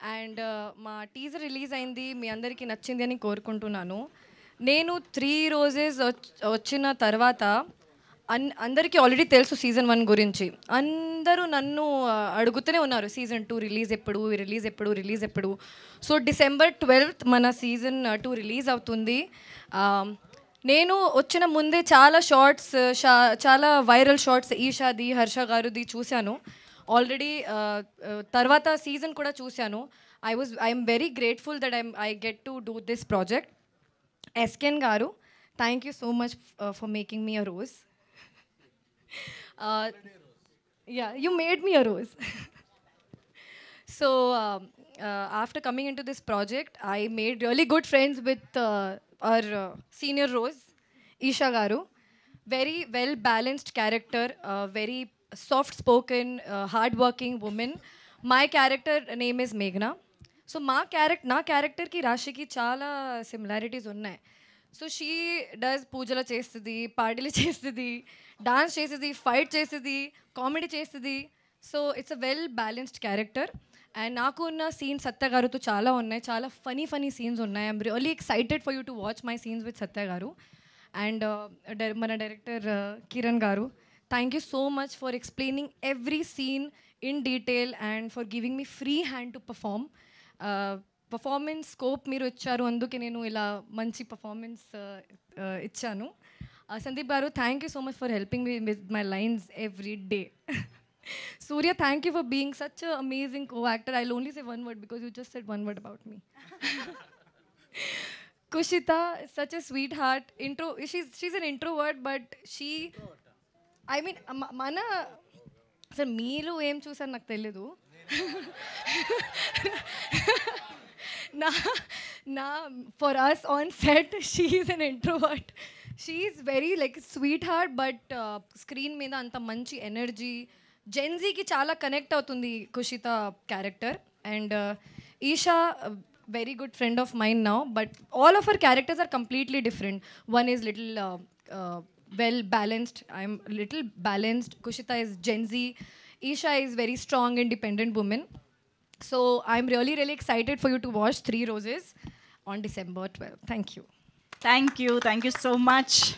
And మా teaser release అయింది, మీ అందరికీ నచ్చింది అని కోరుకుంటున్నాను. నేను 3 రోజెస్ వచ్చిన తర్వాత అందరికీ ఆల్రెడీ తెలుసు సీజన్ 1 గురించి. అందరూ నన్ను అడుగుతూనే ఉన్నారు సీజన్ 2 రిలీజ్ ఎప్పుడు, రిలీజ్ ఎప్పుడు, రిలీజ్ ఎప్పుడు. సో డిసెంబర్ 12th మన సీజన్ 2 రిలీజ్ అవుతుంది. నేను వచ్చిన ముందే చాలా షార్ట్స్, చాలా వైరల్ షార్ట్స్ ఈషాది, హర్ష గారుది చూశాను ఆల్రెడీ. తర్వాత సీజన్ కూడా చూశాను. I'm very grateful that I get to do this project. SKN garu, thank you so much for making me a rose. Yeah, you made me a rose. So after coming into this project, I made really good friends with our senior rose, Isha Garu. Very well balanced character, very soft spoken, hard working woman. My character name is Meghna. So నా క్యారెక్టర్కి రాశికి చాలా similarities ఉన్నాయి. So she does పూజలు చేస్తుంది, పార్టీలు చేస్తుంది, dance చేస్తుంది, ఫైట్ చేస్తుంది, కామెడీ చేస్తుంది. So it's a well balanced character. And నాకు ఉన్న సీన్స్ సత్య గారుతో చాలా ఉన్నాయి, చాలా ఫనీ సీన్స్ ఉన్నాయి. I'm really excited for you to watch my scenes with Satya garu. And మన director Kiran garu, thank you so much for explaining every scene in detail and for giving me free hand to performance scope మీరు ఇచ్చారు, అందుకే నేను ఇలా మంచి performance ఇచ్చాను. సందీప్ గారు, thank you so much for helping me with my lines every day. Surya, thank you for being such an amazing co-actor. I'll only say one word because you just said one word about me. Kushita is such a sweetheart. She's an introvert, but I mean, mana sir meelu em chusaru naku teliyadu. For us on set, she is an introvert. She is very like sweetheart, but screen మీద అంత మంచి energy, జెన్జీకి చాలా connect అవుతుంది Kushitha character. And Eesha very good friend of mind now, but all of our characters are completely different. One is little well balanced, I'm little balanced. Kushitha is Gen Z, Eesha is very strong independent women. So I'm really excited for you to watch 3 Roses on December 12th. Thank you. Thank you so much.